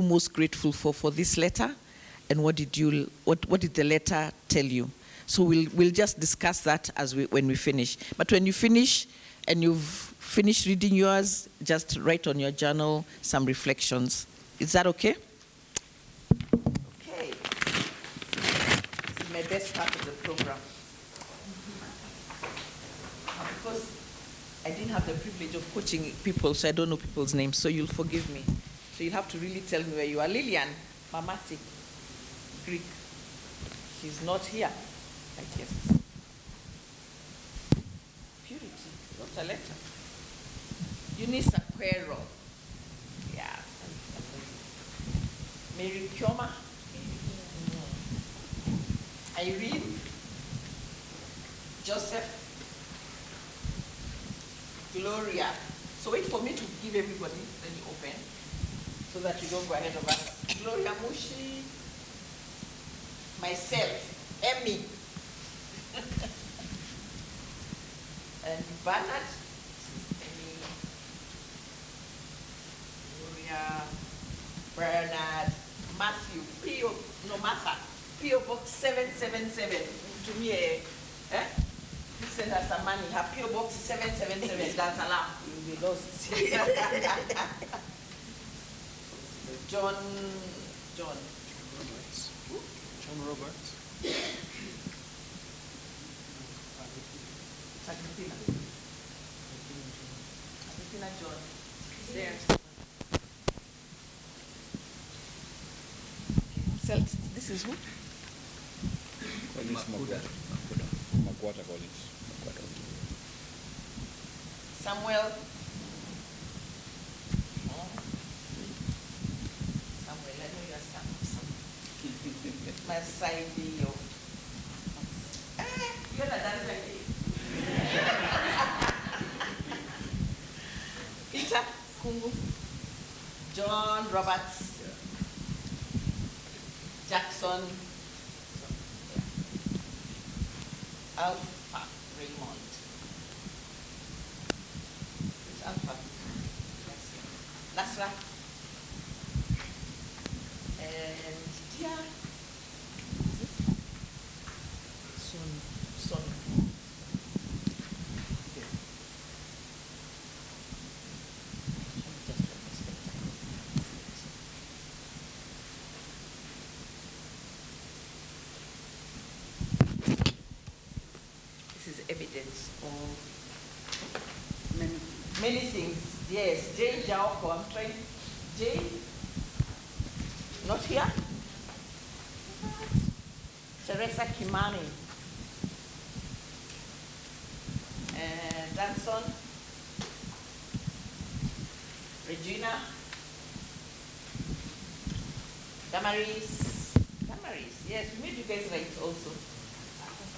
most grateful for this letter, and what did the letter tell you? So we'll just discuss that when we finish. But when you finish and you've finished reading yours, just write on your journal some reflections. Is that okay? Okay. This is my best part of the program. Because I didn't have the privilege of coaching people, so I don't know people's names, so you'll forgive me. So you'll have to really tell me where you are. Lillian Mamati, Greek. She's not here, I guess. Purity, what's a letter? Eunice Aquero. Yeah. Mary Kioma. Irene. Joseph. Gloria. So wait for me to give everybody, then you open, so that you don't go ahead of us. Gloria Mushi. Myself. Emmy. And Bernard. Emmy. Gloria. Bernard. Matthew. Martha. P.O. Box 777. To me, you send us some money. Her P.O. Box 777. That's alarm. You'll be lost. John Roberts. Argentina John. There. This is who? Maguata Collins. Samuel. Samuel, I know you're Samuel. Masaidio. You're not done like Peter Kungu. John Roberts. Jackson. Alpha Raymond. It's Alpha. Nasra. And Dia. Son. Evidence of many things. Yes, Jane Jaoko, I'm trying. Jane? Not here? Teresa Kimani. Danson. Regina. Damaris. Yes, we made you guys right also.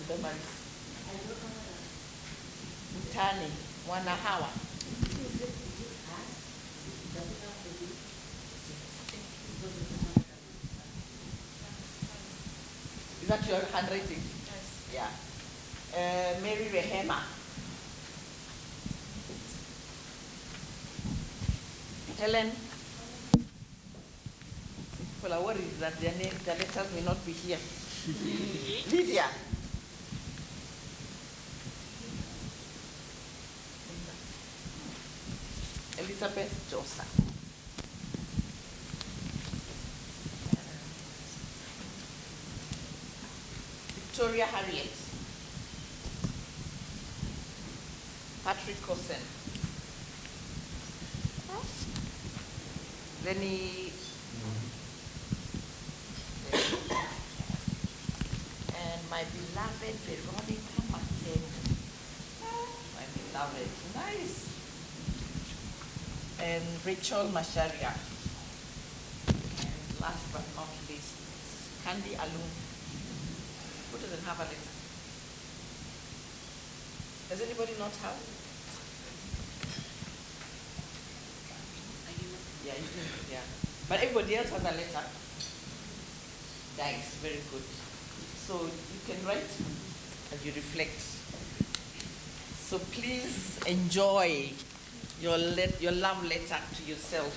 Damaris. Mutani, Wanahawa. Is that your handwriting? Yes. Yeah. Mary Rehema. Helen. People are worried that their letters may not be here. Lydia. Elizabeth Josa. Victoria Harriet. Patrick Cosen. Lenny. And my beloved Veronica Martin. My beloved. Nice. And Rachel Masharia. And last but not least, Candy Alum. Who doesn't have a letter? Does anybody not have? Yeah, you do, yeah. But everybody else has a letter. Nice, very good. So you can write and you reflect. So please enjoy your love letter to yourself.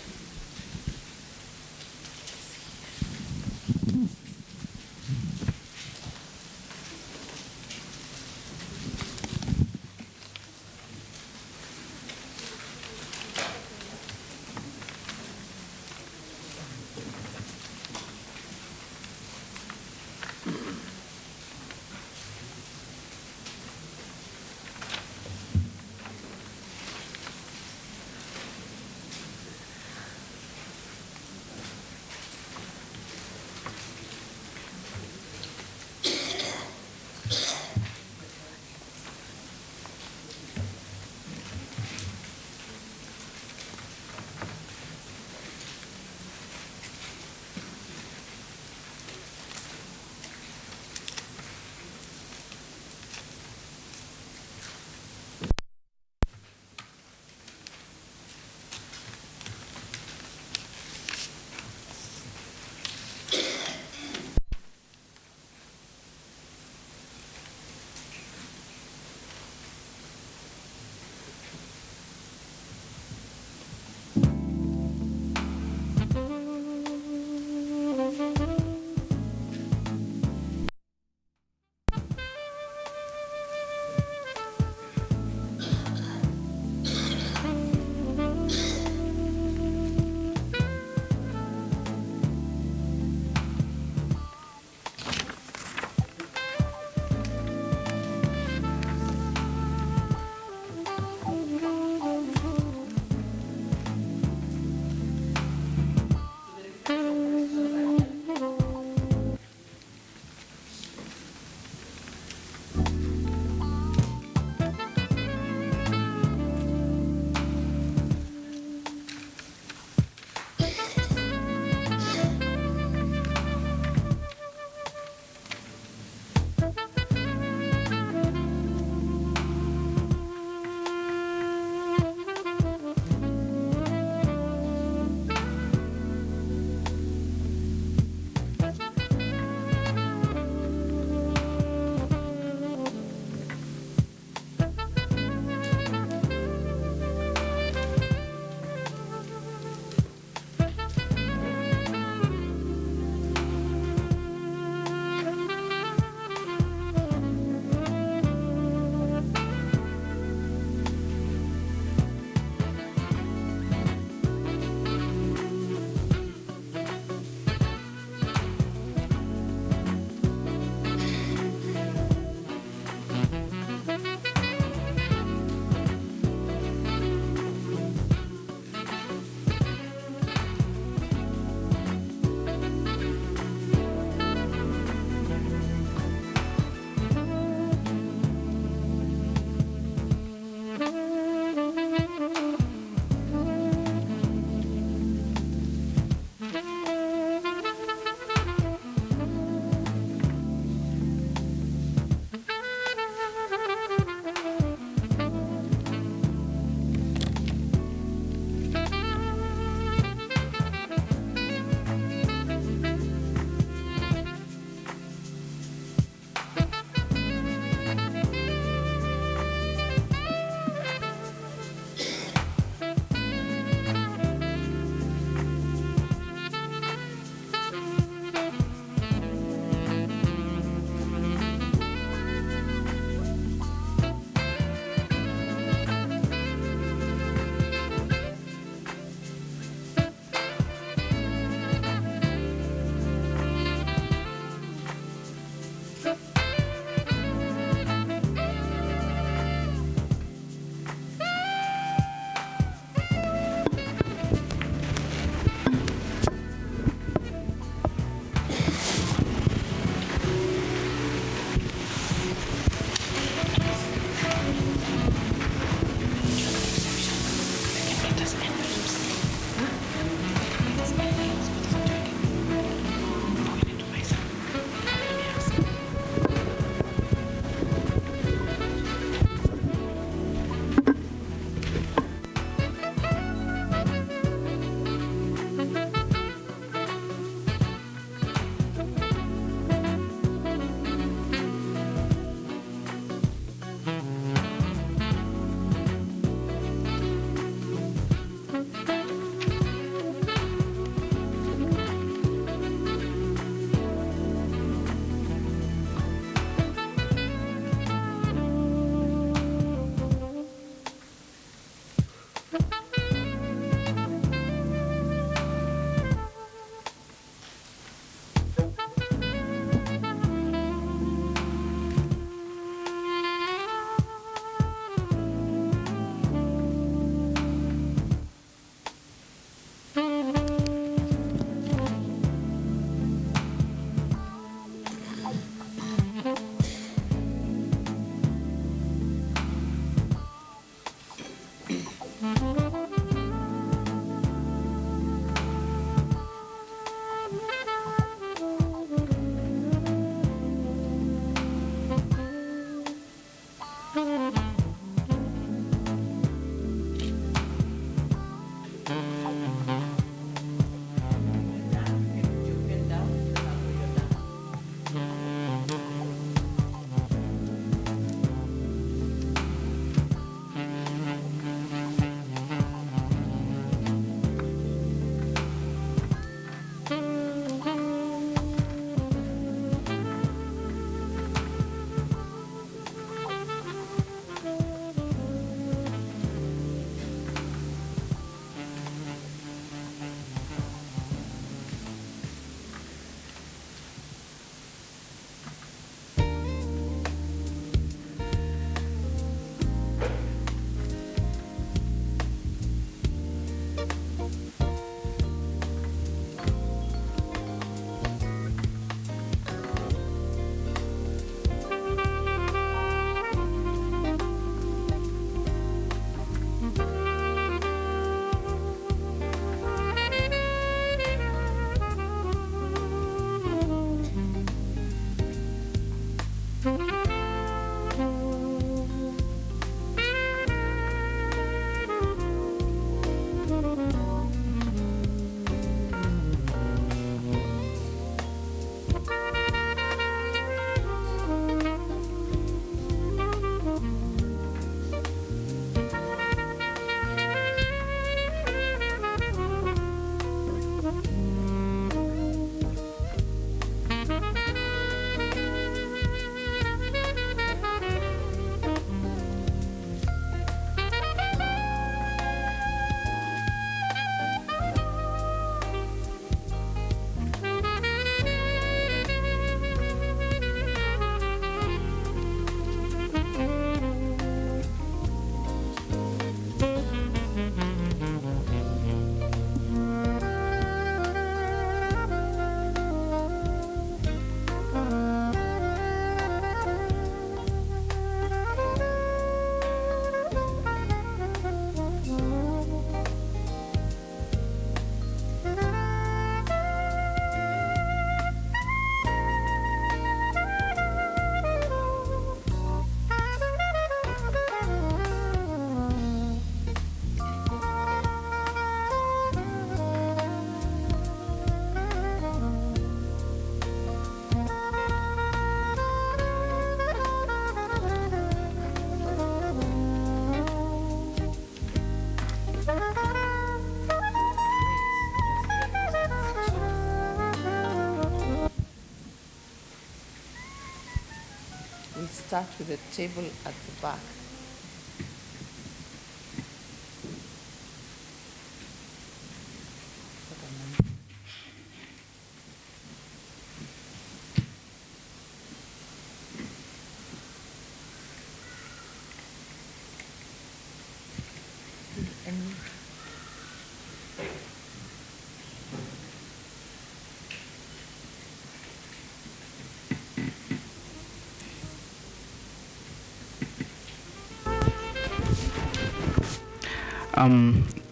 start with the table at the back.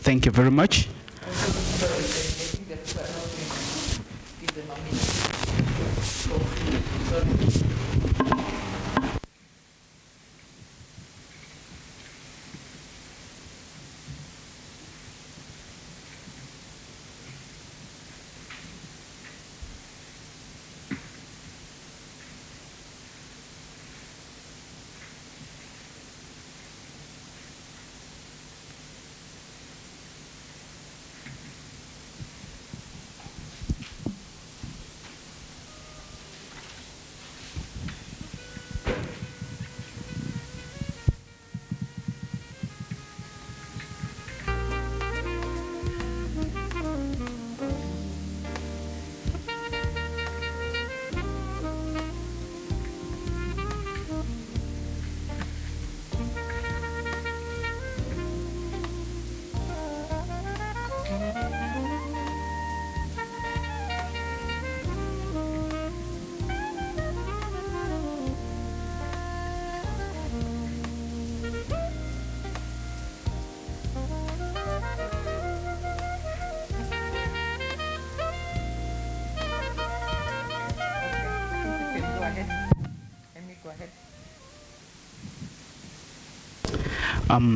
Thank you very much.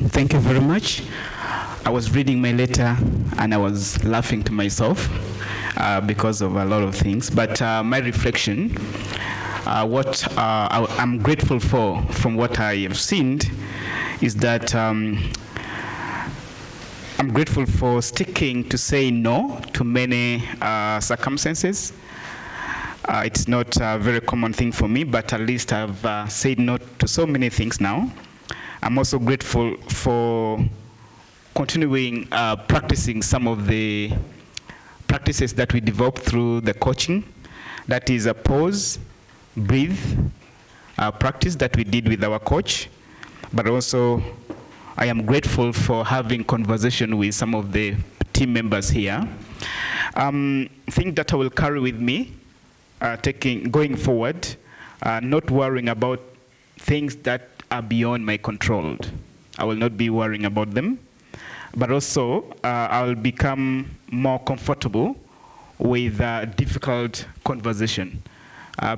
Thank you very much. I was reading my letter and I was laughing to myself because of a lot of things. But my reflection, what I'm grateful for from what I have seen is that I'm grateful for sticking to say no to many circumstances. It's not a very common thing for me, but at least I've said no to so many things now. I'm also grateful for continuing practicing some of the practices that we developed through the coaching. That is a pause, breathe practice that we did with our coach. But also, I am grateful for having conversation with some of the team members here. Thing that I will carry with me, going forward, not worrying about things that are beyond my control. I will not be worrying about them, but also I'll become more comfortable with difficult conversation.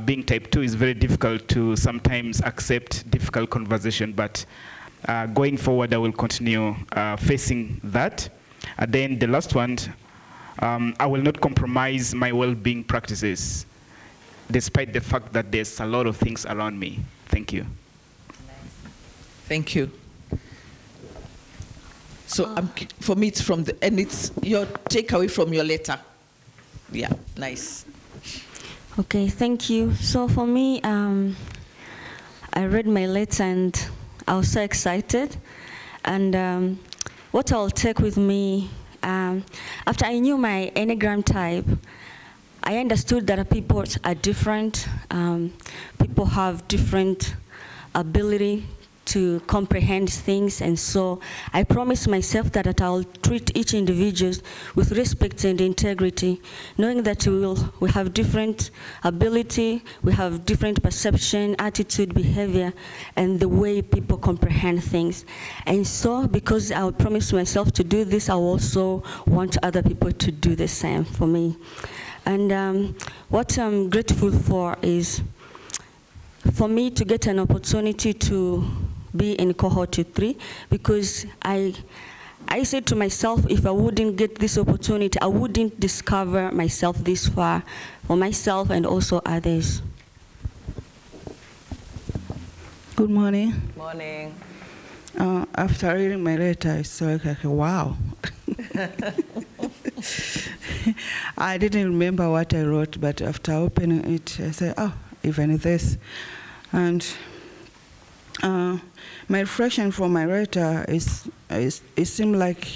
Being type 2 is very difficult to sometimes accept difficult conversation, but going forward I will continue facing that. And then the last one, I will not compromise my well-being practices, despite the fact that there's a lot of things around me. Thank you. Thank you. So for me, it's from and it's your takeaway from your letter. Yeah, nice. Okay, thank you. So for me, I read my letter and I was so excited. And what I'll take with me, after I knew my Enneagram type, I understood that people are different. People have different ability to comprehend things, and so I promised myself that I'll treat each individual with respect and integrity, knowing that we have different ability, we have different perception, attitude, behavior, and the way people comprehend things. And so, because I promised myself to do this, I also want other people to do the same for me. And what I'm grateful for is for me to get an opportunity to be in Cohort 3, because I said to myself, if I wouldn't get this opportunity, I wouldn't discover myself this far for myself and also others. Good morning. Morning. After reading my letter, I saw like, wow. I didn't remember what I wrote, but after opening it, I said, oh, even this. And My reflection from my letter is it seems like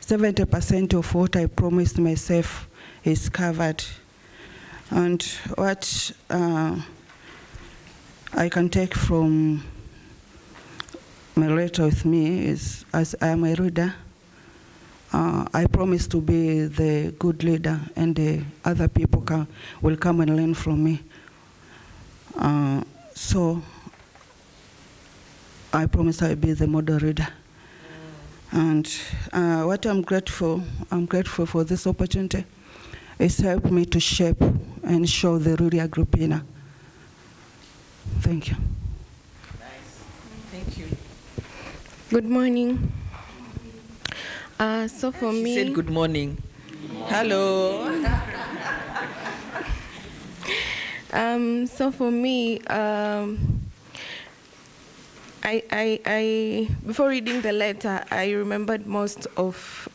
70% of what I promised myself is covered. And what I can take from my letter with me is, as I am a reader, I promise to be the good leader, and the other people will come and learn from me. So I promise I'll be the model reader. And what I'm grateful for this opportunity. It's helped me to shape and show the rural Agripina. Thank you. Nice. Thank you. Good morning. So for She me, said good morning. Hello. so for me, I before reading the letter, I remembered most of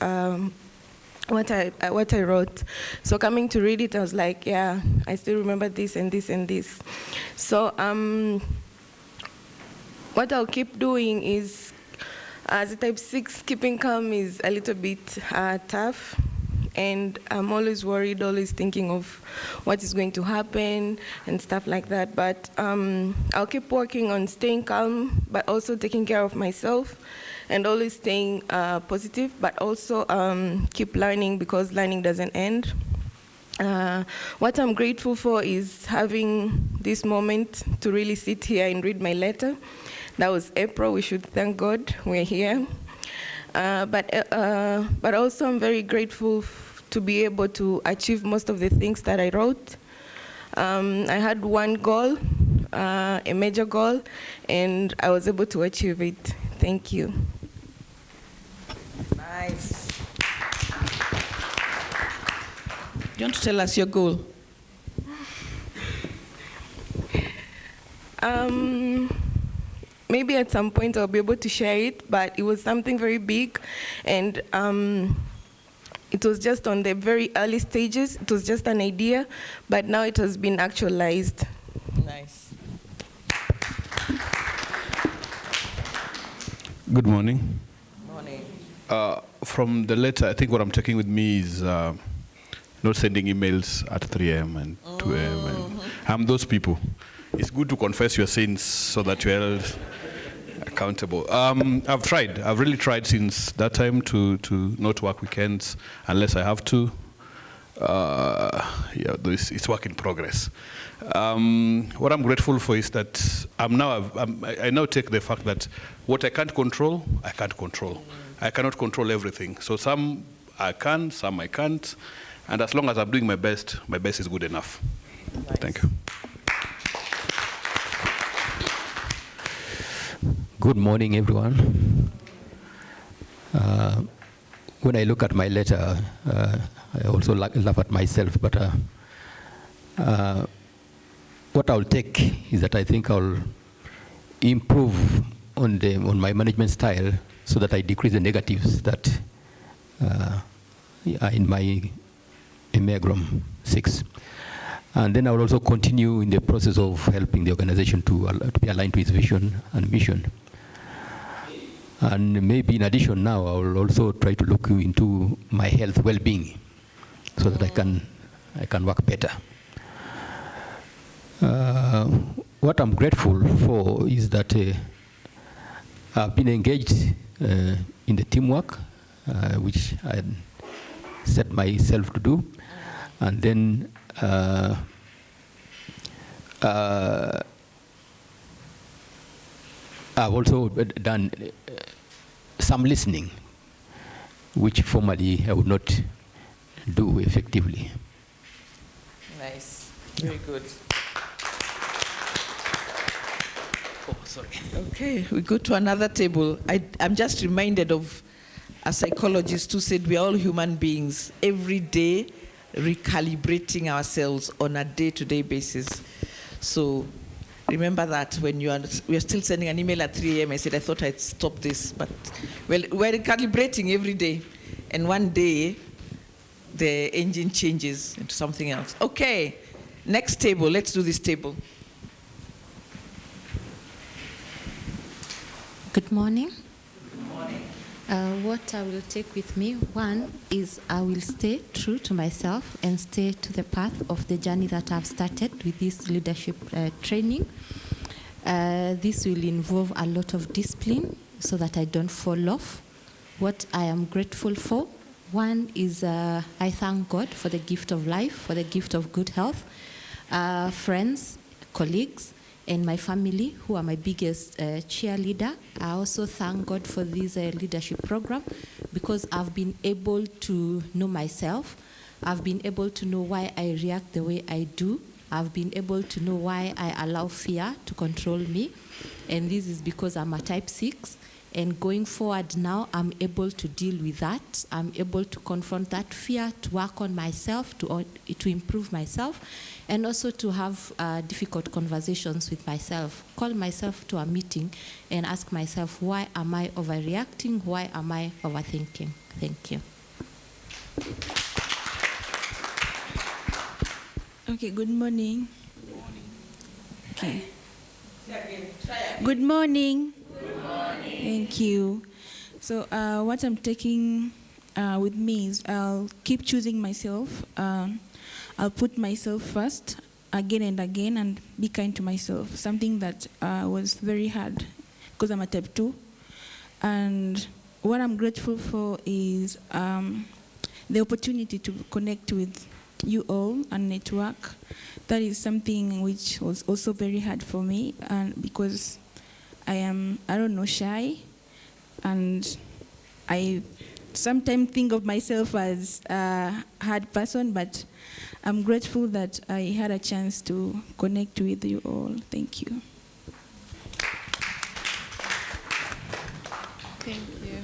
what I wrote. So coming to read it, I was like, yeah, I still remember this and this and this. So what I'll keep doing is, as a type 6, keeping calm is a little bit tough. And I'm always worried, always thinking of what is going to happen and stuff like that. But I'll keep working on staying calm, but also taking care of myself, and always staying positive, but also keep learning, because learning doesn't end. What I'm grateful for is having this moment to really sit here and read my letter. That was April. We should thank God we're here. But also I'm very grateful to be able to achieve most of the things that I wrote. I had one goal, a major goal, and I was able to achieve it. Thank you. Nice. You want to tell us your goal? Maybe at some point I'll be able to share it, but it was something very big, and it was just on the very early stages. It was just an idea, but now it has been actualized. Nice. Good morning. Morning. From the letter, I think what I'm taking with me is not sending emails at 3 a.m. and 2 a.m. And I'm those people. It's good to confess your sins so that you're held accountable. I've tried. I've really tried since that time to not work weekends unless I have to. It's work in progress. What I'm grateful for is that I now take the fact that what I can't control, I can't control. I cannot control everything. So some I can, some I can't. And as long as I'm doing my best is good enough. Nice. Thank you. Good morning, everyone. When I look at my letter, I also laugh at myself, but what I'll take is that I think I'll improve on my management style so that I decrease the negatives that are in my Enneagram 6. And then I will also continue in the process of helping the organization to be aligned to its vision and mission. And maybe in addition now, I will also try to look into my health well-being so that I can work better. What I'm grateful for is that I've been engaged in the teamwork, which I set myself to do. And then I've also done some listening, which formerly I would not do effectively. Nice. Very good. Oh, sorry. Okay, we go to another table. I'm just reminded of a psychologist who said we are all human beings, every day recalibrating ourselves on a day-to-day basis. So remember that when we are still sending an email at 3 a.m. I said I thought I'd stop this, but we're recalibrating every day, and one day the engine changes into something else. Okay, next table. Let's do this table. Good morning. What I will take with me, one is I will stay true to myself and stay to the path of the journey that I've started with this leadership training. This will involve a lot of discipline so that I don't fall off. What I am grateful for, one is I thank God for the gift of life, for the gift of good health, friends, colleagues, and my family, who are my biggest cheerleader. I also thank God for this leadership program because I've been able to know myself. I've been able to know why I react the way I do. I've been able to know why I allow fear to control me. And this is because I'm a type 6. And going forward now, I'm able to deal with that. I'm able to confront that fear, to work on myself, to improve myself, and also to have difficult conversations with myself. Call myself to a meeting and ask myself, why am I overreacting? Why am I overthinking? Thank you. Okay, good morning. Okay. Good morning. Thank you. So what I'm taking with me is I'll keep choosing myself. I'll put myself first again and again and be kind to myself. Something that was very hard because I'm a type 2. And what I'm grateful for is the opportunity to connect with you all and network. That is something which was also very hard for me, and because I am, shy, and I sometimes think of myself as a hard person, but I'm grateful that I had a chance to connect with you all. Thank you. Thank you.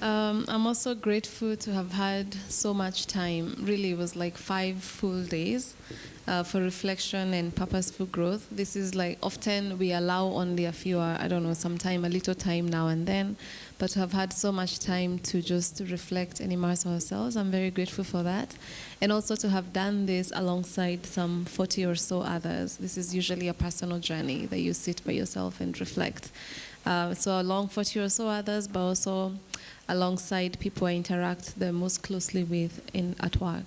I'm also grateful to have had so much time. Really, it was like 5 full days for reflection and purposeful growth. This is like often we allow only a few, sometime, a little time now and then, but to have had so much time to just reflect and immerse ourselves, I'm very grateful for that. And also to have done this alongside some 40 or so others. This is usually a personal journey that you sit by yourself and reflect. So along 40 or so others, but also alongside people I interact the most closely with at work.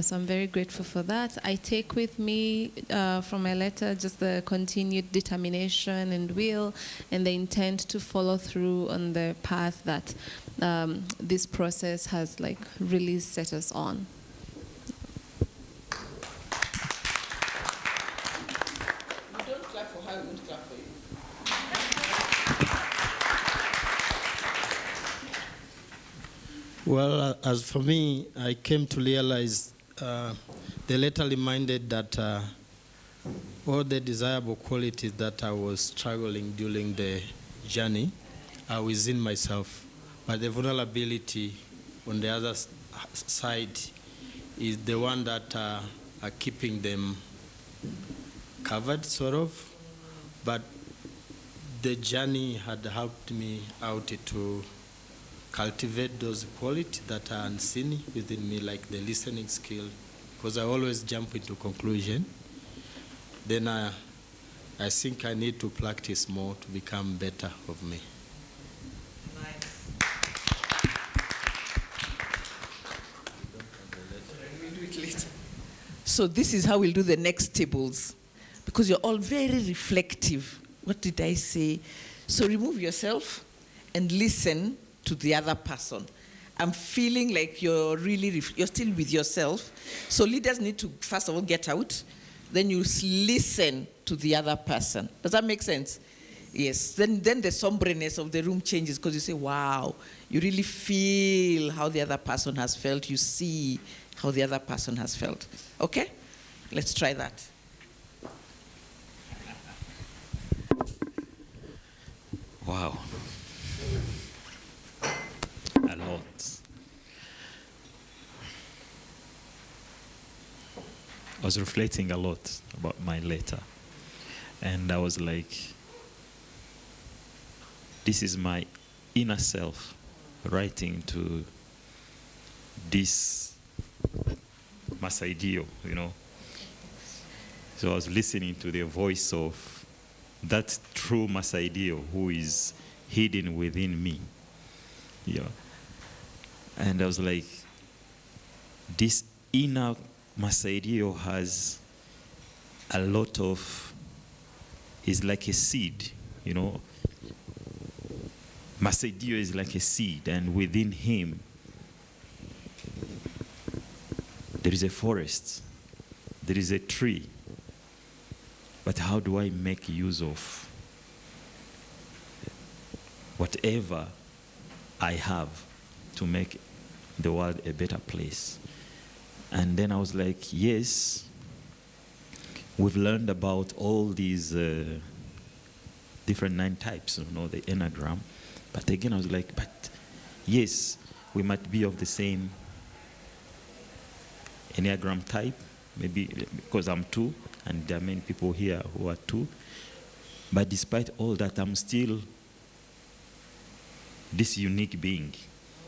So I'm very grateful for that. I take with me from my letter just the continued determination and will and the intent to follow through on the path that this process has really set us on. You don't clap for her, we won't clap for you. Well, as for me, I came to realize the letter reminded that all the desirable qualities that I was struggling during the journey are within myself. But the vulnerability on the other side is the one that are keeping them covered, sort of. But the journey had helped me out to cultivate those qualities that are unseen within me, like the listening skill, because I always jump into conclusion. Then I think I need to practice more to become better of me. Nice. We'll do it later. So this is how we'll do the next tables, because you're all very reflective. What did I say? So remove yourself and listen to the other person. I'm feeling like you're you're still with yourself. So leaders need to, first of all, get out. Then you listen to the other person. Does that make sense? Yes. Then the somberness of the room changes because you say, wow, you really feel how the other person has felt. You see how the other person has felt. Okay? Let's try that. Wow. A lot. I was reflecting a lot about my letter. And I was like, this is my inner self writing to this Masaidio, So I was listening to the voice of that true Masaidio who is hidden within me. Yeah. And I was like, this inner Masaidio has a lot of, is like a seed, you know. Masaidio is like a seed, and within him, there is a forest, there is a tree. But how do I make use of whatever I have to make the world a better place? And then I was like, yes, we've learned about all these different 9 types, you know, the Enneagram. But again, I was like, but yes, we might be of the same Enneagram type, maybe because I'm 2, and there are many people here who are 2. But despite all that, I'm still this unique being.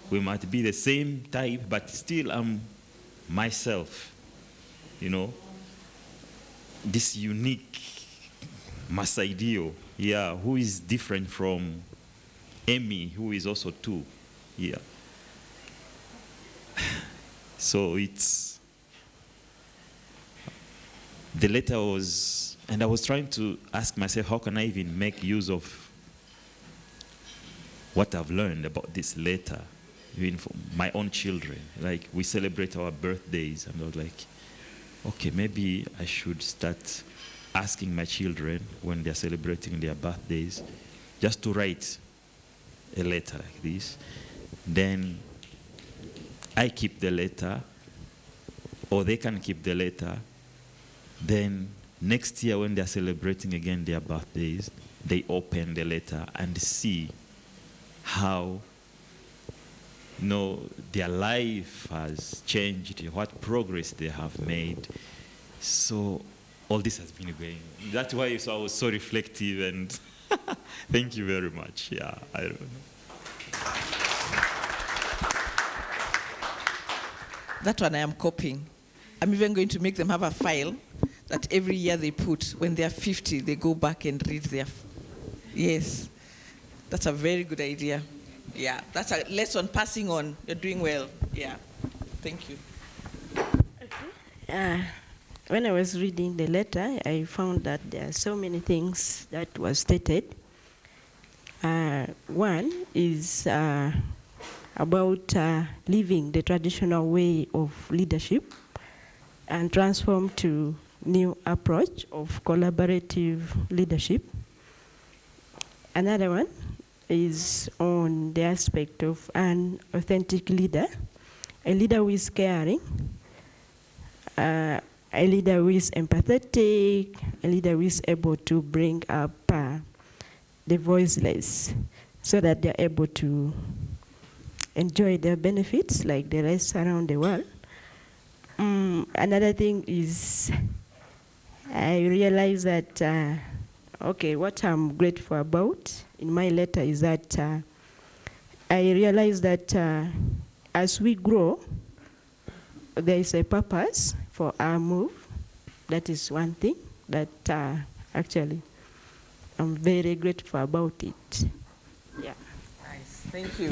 We might be the same type, but still I'm myself, you know. This unique Masaidio, yeah, who is different from Amy, who is also 2, yeah. So it's, the letter was, and I was trying to ask myself, how can I even make use of what I've learned about this letter, even for my own children? Like, we celebrate our birthdays, and I was like, okay, maybe I should start asking my children when they're celebrating their birthdays, just to write a letter like this. Then I keep the letter, or they can keep the letter. Then next year when they're celebrating again their birthdays, they open the letter and see how, you know, their life has changed, what progress they have made. So all this has been going. That's why I was so reflective, and thank you very much. Yeah, I don't know. That one I am copying. I'm even going to make them have a file that every year they put, when they are 50, they go back and read their, yes. That's a very good idea. Yeah, that's a lesson passing on. You're doing well. Yeah, thank you. When I was reading the letter, I found that there are so many things that were stated. One is about leaving the traditional way of leadership and transform to new approach of collaborative leadership. Another one is on the aspect of an authentic leader, a leader who is caring, a leader who is empathetic, a leader who is able to bring up the voiceless so that they're able to enjoy their benefits like the rest around the world. Another thing is I realized that, okay, what I'm grateful about in my letter is that I realized that as we grow, there is a purpose for our move. That is one thing that actually I'm very grateful about it. Yeah. Nice, thank you.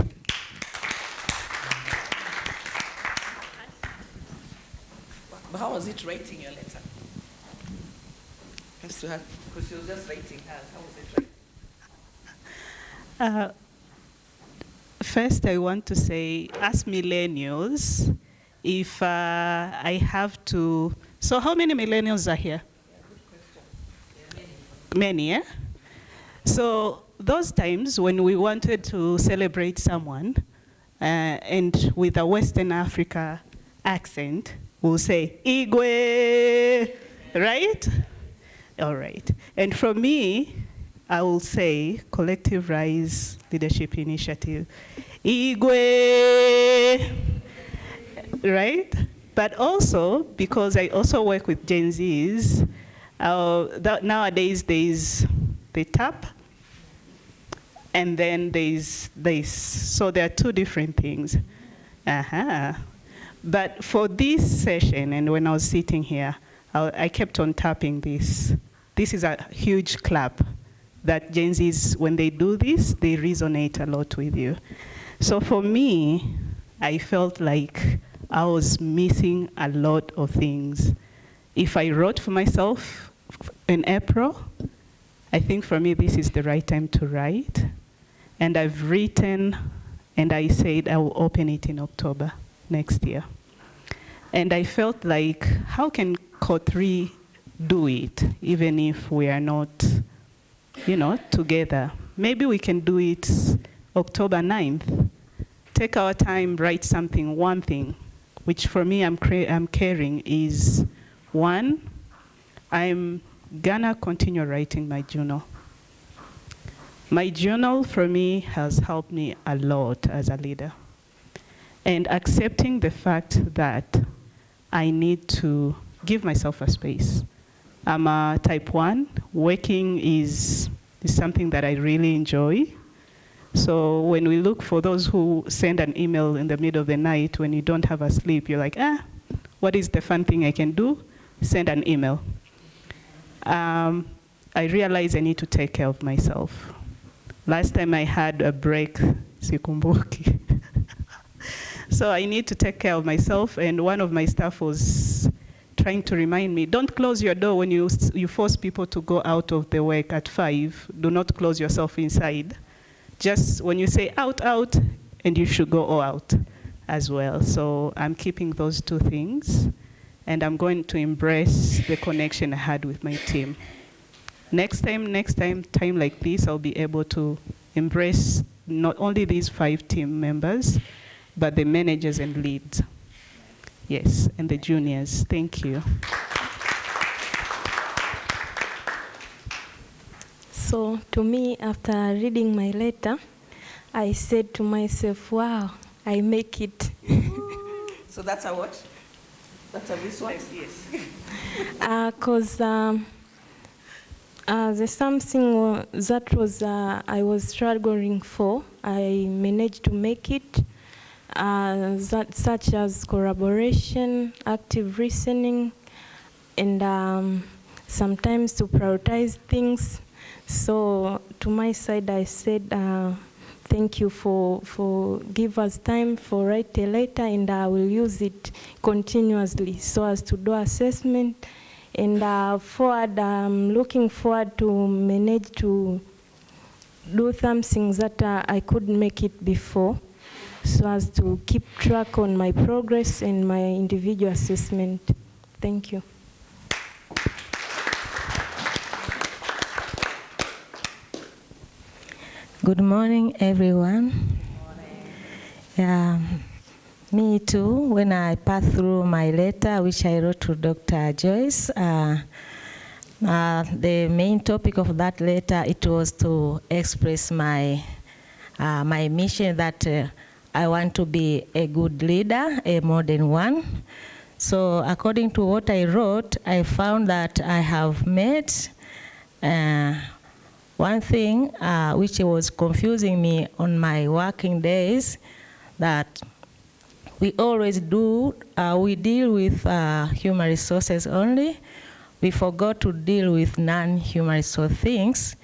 But how was it writing your letter? Because she was just writing hers. How was it writing? First, I want to say, as millennials, if I have to... So how many millennials are here? Yeah, good question. Yeah, Many, yeah? So those times when we wanted to celebrate someone, and with a Western Africa accent, we'll say, Igwe, right? All right. And for me, I will say Collective Rise Leadership Initiative, Igwe, right? But also, because I also work with Gen Zs, nowadays there's the tap, and then there's this. So there are 2 different things. But for this session, and when I was sitting here, I kept on tapping this. This is a huge clap. that Gen Zs, when they do this, they resonate a lot with you. So for me, I felt like I was missing a lot of things. If I wrote for myself in April, I think for me this is the right time to write. And I've written, and I said I will open it in October next year. And I felt like, how can Cohort 3 do it, even if we are not, together? Maybe we can do it October 9th. Take our time, write something, one thing, which for me I'm caring is, one, I'm gonna continue writing my journal. My journal for me has helped me a lot as a leader. And accepting the fact that I need to give myself a space. I'm a type 1. Working is something that I really enjoy. So when we look for those who send an email in the middle of the night when you don't have a sleep, you're like, what is the fun thing I can do? Send an email. I realize I need to take care of myself. Last time I had a break, sikumbuki. So I need to take care of myself, and one of my staff was trying to remind me, don't close your door when you force people to go out of the work at 5. Do not close yourself inside. Just when you say out, and you should go all out as well. So I'm keeping those two things, and I'm going to embrace the connection I had with my team. Next time like this, I'll be able to embrace not only these 5 team members, but the managers and leads. Yes, and the juniors. Thank you. So to me, after reading my letter, I said to myself, wow, I make it. So that's a what? That's a this one? Yes. Because there's something that was I was struggling for. I managed to make it. Such as collaboration, active listening, and sometimes to prioritize things. So to my side, I said, thank you for give us time for write a letter, and I will use it continuously so as to do assessment. And I'm looking forward to manage to do some things that I couldn't make it before, so as to keep track on my progress and my individual assessment. Thank you. Good morning, everyone. Me too, when I passed through my letter, which I wrote to Dr. Joyce, the main topic of that letter, it was to express my mission that I want to be a good leader, a modern one. So according to what I wrote, I found that I have met one thing which was confusing me on my working days, that we always do, we deal with human resources only. We forgot to deal with non-human resource things,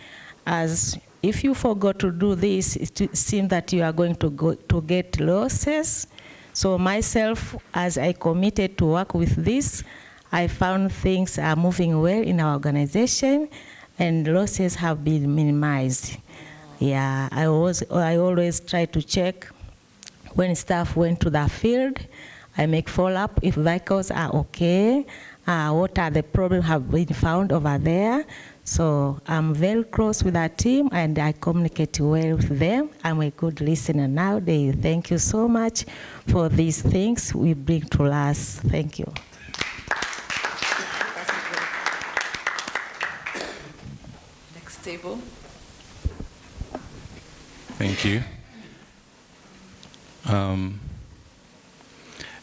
as if you forgot to do this, it seems that you are going to get losses. So myself, as I committed to work with this, I found things are moving well in our organization, and losses have been minimized. Yeah, I always try to check when staff went to the field. I make follow-up if vehicles are okay, what are the problems have been found over there. So I'm very close with our team, and I communicate well with them. I'm a good listener nowadays. Thank you so much for these things we bring to us. Thank you. Next table. Thank you.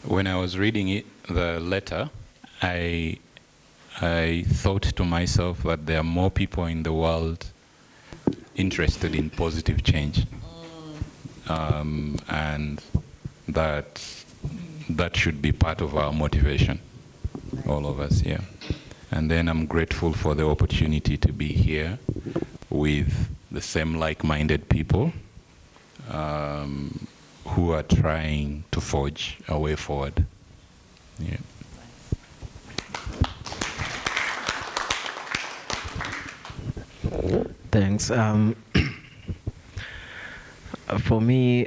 When I was reading the letter, I thought to myself that there are more people in the world interested in positive change, and that should be part of our motivation, all of us here. And then I'm grateful for the opportunity to be here with the same like-minded people who are trying to forge a way forward. Yeah. Thanks. For me,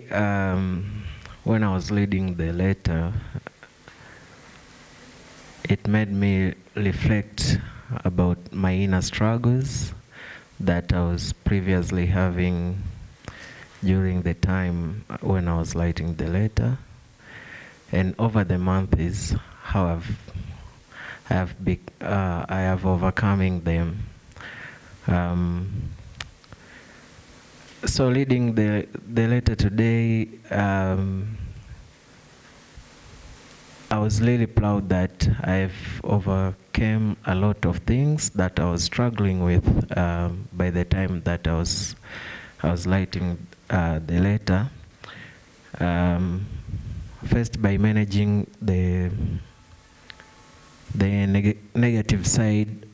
when I was reading the letter, it made me reflect about my inner struggles that I was previously having during the time when I was writing the letter, and over the months, how I have overcoming them. So reading the letter today, I was really proud that I've overcome a lot of things that I was struggling with by the time that I was writing the letter. First, by managing the negative side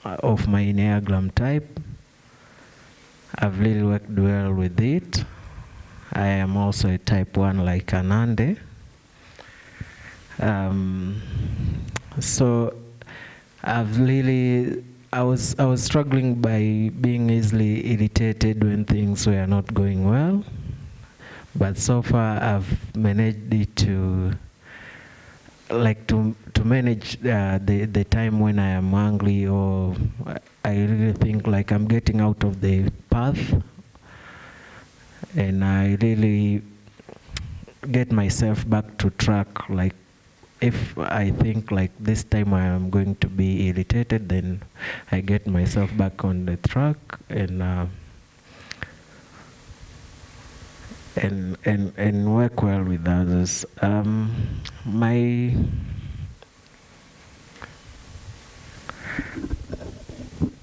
of my Enneagram type. I've really worked well with it. I am also a type 1 like Anande. So I was struggling by being easily irritated when things were not going well. But so far I've managed it to manage the time when I am angry, or I really think like I'm getting out of the path, and I really get myself back to track. Like if I think like this time I am going to be irritated, then I get myself back on the track and work well with others.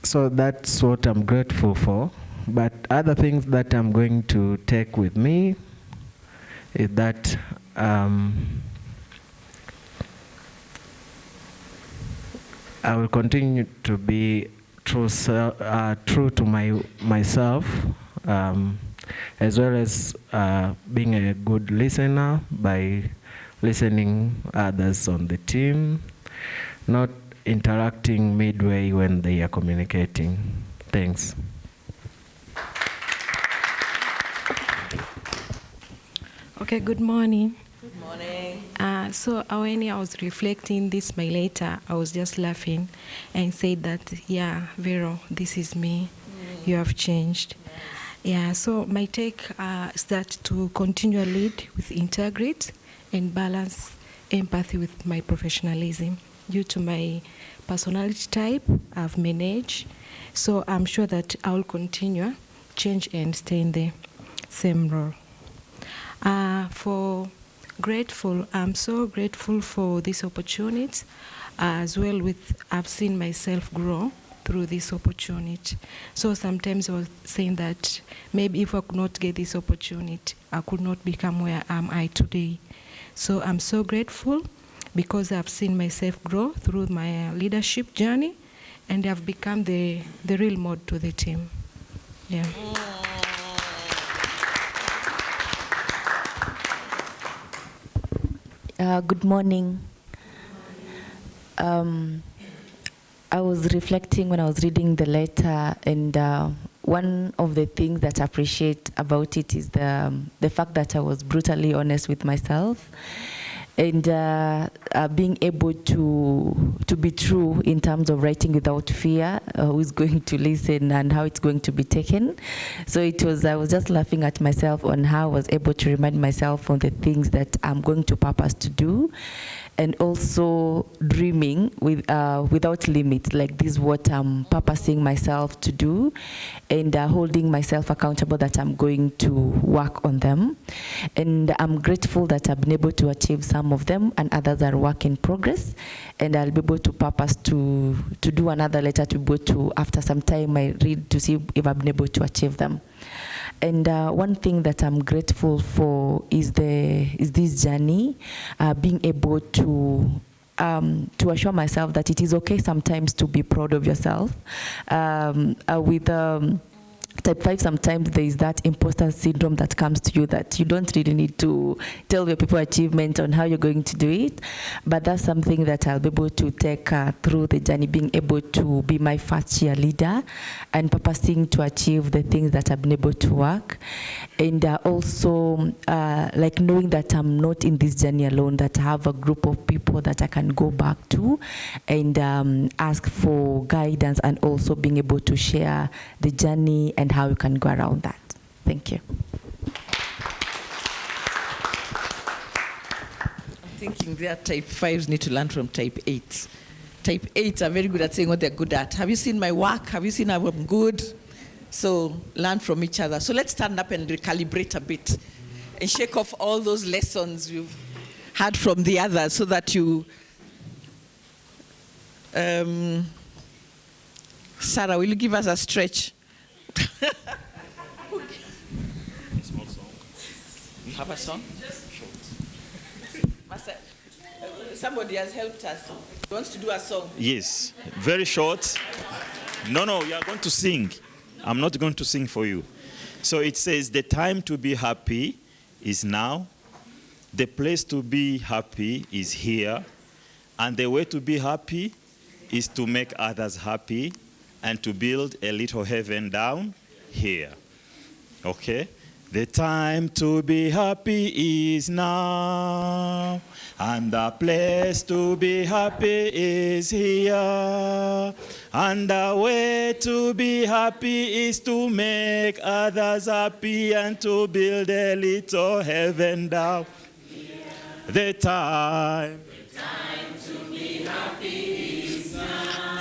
So that's what I'm grateful for. But other things that I'm going to take with me is that I will continue to be true to myself, as well as being a good listener by listening others on the team, not interacting midway when they are communicating. Thanks. Okay, good morning. Good morning. So when I was reflecting this my letter, I was just laughing and said that, yeah, Vero, this is me. You have changed. Yeah, so my take is that to continue to lead with integrity and balance empathy with my professionalism. Due to my personality type, I've managed. So I'm sure that I will continue, change and stay in the same role. For grateful, I'm so grateful for this opportunity, as well with I've seen myself grow through this opportunity. So sometimes I was saying that maybe if I could not get this opportunity, I could not become where am I today. So I'm so grateful because I've seen myself grow through my leadership journey, and I've become the real mod to the team. Yeah. Good morning. I was reflecting when I was reading the letter, and one of the things that I appreciate about it is the fact that I was brutally honest with myself, and being able to be true in terms of writing without fear, who's going to listen and how it's going to be taken. So I was just laughing at myself on how I was able to remind myself on the things that I'm going to purpose to do, and also dreaming without limits. Like this is what I'm purposing myself to do, and holding myself accountable that I'm going to work on them. And I'm grateful that I've been able to achieve some of them, and others are work in progress. And I'll be able to purpose to do another letter to be able to, after some time, I read to see if I've been able to achieve them. And one thing that I'm grateful for is this journey, being able to assure myself that it is okay sometimes to be proud of yourself. type 5, sometimes there is that imposter syndrome that comes to you that you don't really need to tell your people achievement on how you're going to do it. But that's something that I'll be able to take through the journey, being able to be my first cheerleader and purposing to achieve the things that I've been able to work. And also like knowing that I'm not in this journey alone, that I have a group of people that I can go back to and ask for guidance, and also being able to share the journey and how you can go around that. Thank you. I'm thinking their type 5s need to learn from type 8s. Type 8s are very good at saying what they're good at. Have you seen my work? Have you seen how I'm good? So learn from each other. So let's stand up and recalibrate a bit and shake off all those lessons you've had from the others so that you... Sarah, will you give us a stretch? You have a song? Just short. Master, somebody has helped us. He wants to do a song. Yes, very short. No, you are going to sing. I'm not going to sing for you. So it says, the time to be happy is now. The place to be happy is here. And the way to be happy is to make others happy and to build a little heaven down here. Okay? The time to be happy is now, and the place to be happy is here. And the way to be happy is to make others happy and to build a little heaven down here. The time to be happy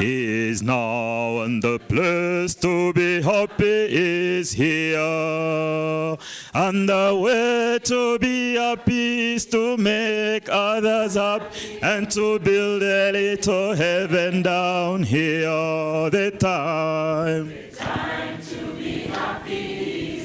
is now, and the place to be happy is here. And the way to be happy is to make others happy and to build a little heaven down here. The time to be happy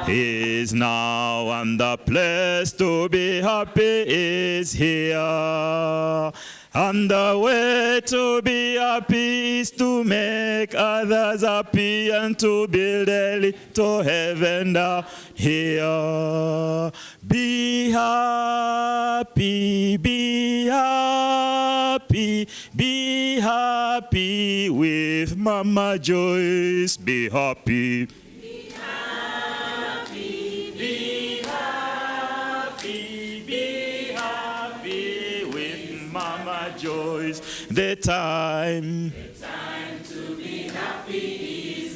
is now, and the place to be happy is here. And the way to be happy is to make others happy and to build a little heaven down here. Be happy, be happy, be happy with Mama Joyce. Be happy. Be happy, be happy, be happy with Mama Joyce. The time to be happy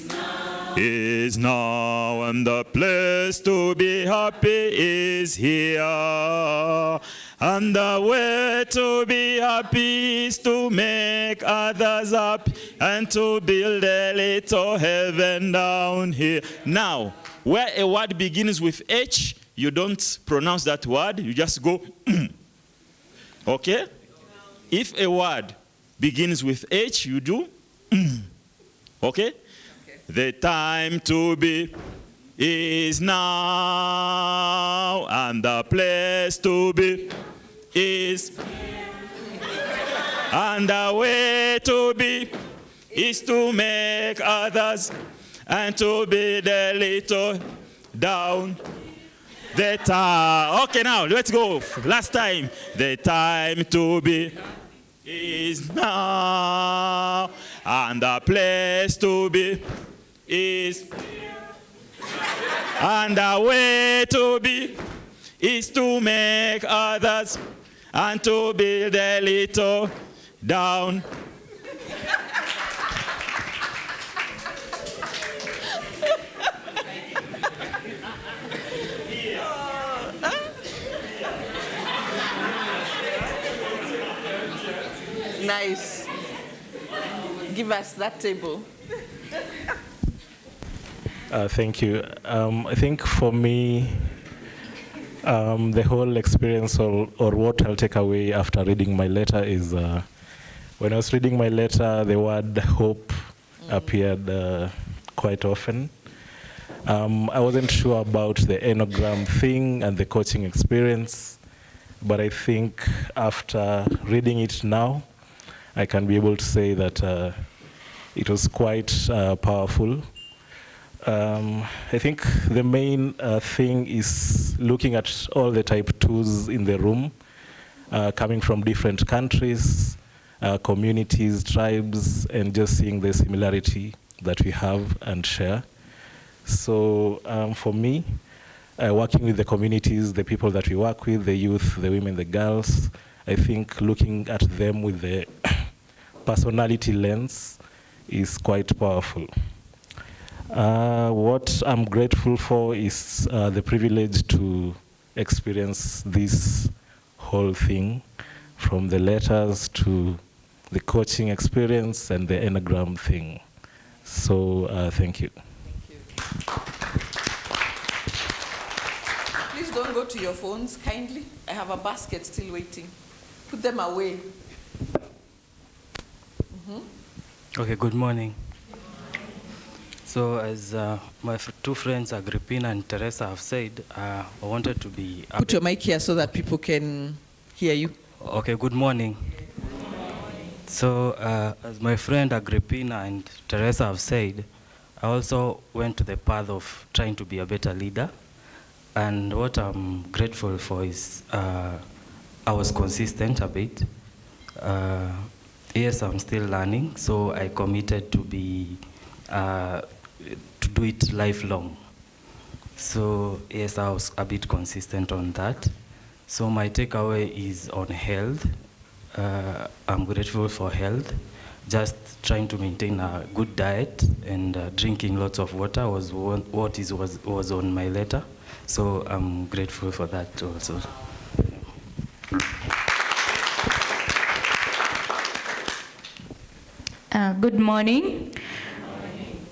is now, and the place to be happy is here. And the way to be happy is to make others happy and to build a little heaven down here. Now, where a word begins with H, you don't pronounce that word, you just go okay? If a word begins with H, you do okay? The time to be is now, and the place to be is and the way to be is to make others and to build a little down. The time. Okay, now let's go. Last time. The time to be is now, and the place to be is, and the way to be is to make others and to build a little down. Nice. Give us that table. Thank you. I think for me, the whole experience or what I'll take away after reading my letter is when I was reading my letter, the word hope appeared quite often. I wasn't sure about the Enneagram thing and the coaching experience, but I think after reading it now, I can be able to say that it was quite powerful. I think the main thing is looking at all the type 2s in the room, coming from different countries, communities, tribes, and just seeing the similarity that we have and share. So for me, working with the communities, the people that we work with, the youth, the women, the girls, I think looking at them with the personality lens is quite powerful. What I'm grateful for is the privilege to experience this whole thing, from the letters to the coaching experience and the Enneagram thing. So thank you. Please don't go to your phones, kindly. I have a basket still waiting. Put them away. Okay, good morning. So as my two friends, Agrippina and Teresa, have said, I wanted to be... Put your mic here so that people can hear you. Okay, good morning. So as my friend Agrippina and Teresa have said, I also went to the path of trying to be a better leader. And what I'm grateful for is I was consistent a bit. Yes, I'm still learning, so I committed to be to do it lifelong. So yes, I was a bit consistent on that. So my takeaway is on health. I'm grateful for health. Just trying to maintain a good diet and drinking lots of water was was on my letter. So I'm grateful for that also. Good morning.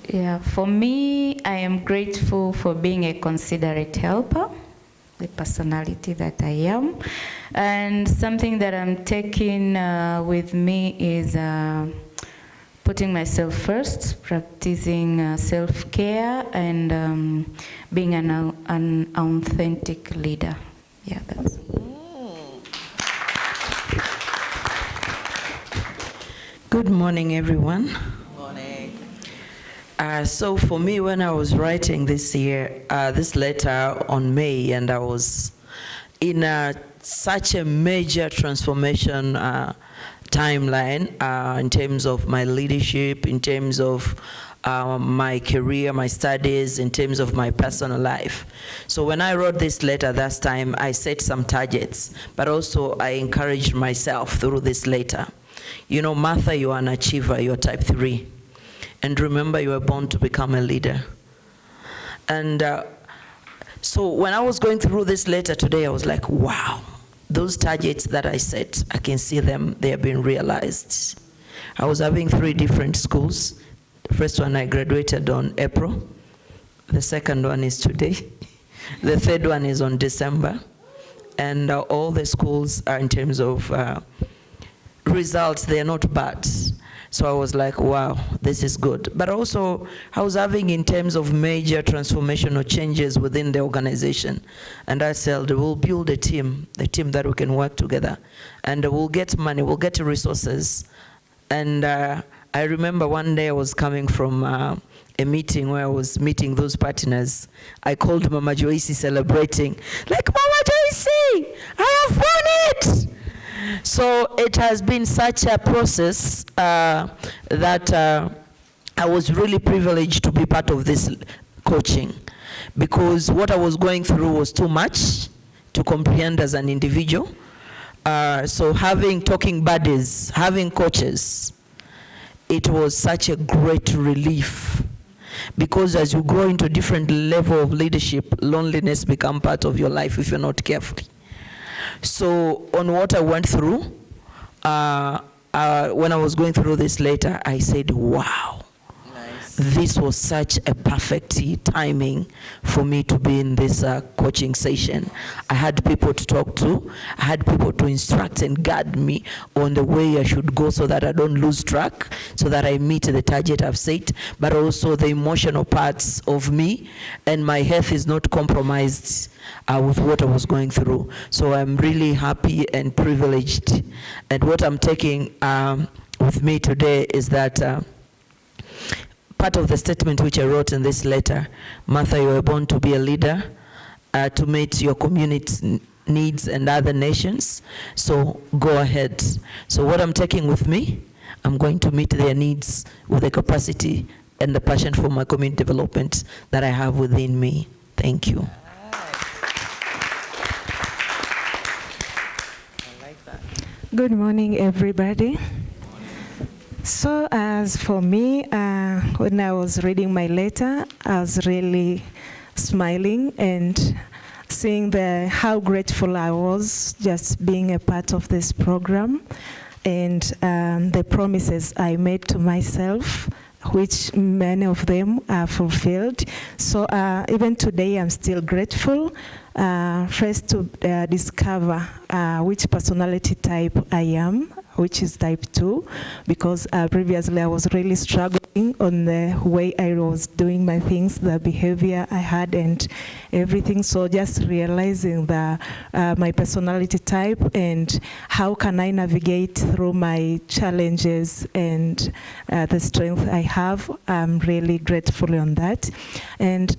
Yeah, for me, I am grateful for being a considerate helper, the personality that I am. And something that I'm taking with me is putting myself first, practicing self-care, and being an authentic leader. Yeah, that's it. Good morning, everyone. Morning. So for me, when I was writing this letter on May, and I was in such a major transformation timeline in terms of my leadership, in terms of my career, my studies, in terms of my personal life. So when I wrote this letter that time, I set some targets, but also I encouraged myself through this letter. You know, Martha, you are an achiever, you're type 3. And remember, you were born to become a leader. And so when I was going through this letter today, I was like, wow, those targets that I set, I can see them, they have been realized. I was having 3 different schools. The first one I graduated on April. The second one is today. The third one is on December. And all the schools are in terms of results, they're not bad. So I was like, wow, this is good. But also, I was having in terms of major transformational changes within the organization. And I said, we'll build a team that we can work together. And we'll get money, we'll get resources. And I remember one day I was coming from a meeting where I was meeting those partners. I called Mama Joyce celebrating, like, Mama Joyce, I have won it! So it has been such a process that I was really privileged to be part of this coaching, because what I was going through was too much to comprehend as an individual. So having talking buddies, having coaches, it was such a great relief, because as you grow into different level of leadership, loneliness become part of your life if you're not careful. So on what I went through, when I was going through this letter, I said, wow, this was such a perfect timing for me to be in this coaching session. I had people to talk to. I had people to instruct and guide me on the way I should go so that I don't lose track, so that I meet the target I've set, but also the emotional parts of me, and my health is not compromised with what I was going through. So I'm really happy and privileged. And what I'm taking with me today is that part of the statement which I wrote in this letter. Martha, you were born to be a leader, to meet your community's needs and other nations. So go ahead. So what I'm taking with me, I'm going to meet their needs with the capacity and the passion for my community development that I have within me. Thank you. Good morning, everybody. So as for me, when I was reading my letter, I was really smiling and seeing how grateful I was just being a part of this program, and the promises I made to myself, which many of them are fulfilled. So even today, I'm still grateful. First to discover which personality type I am, which is type 2, because previously I was really struggling on the way I was doing my things, the behavior I had and everything. So just realizing my personality type and how can I navigate through my challenges and the strength I have, I'm really grateful on that. And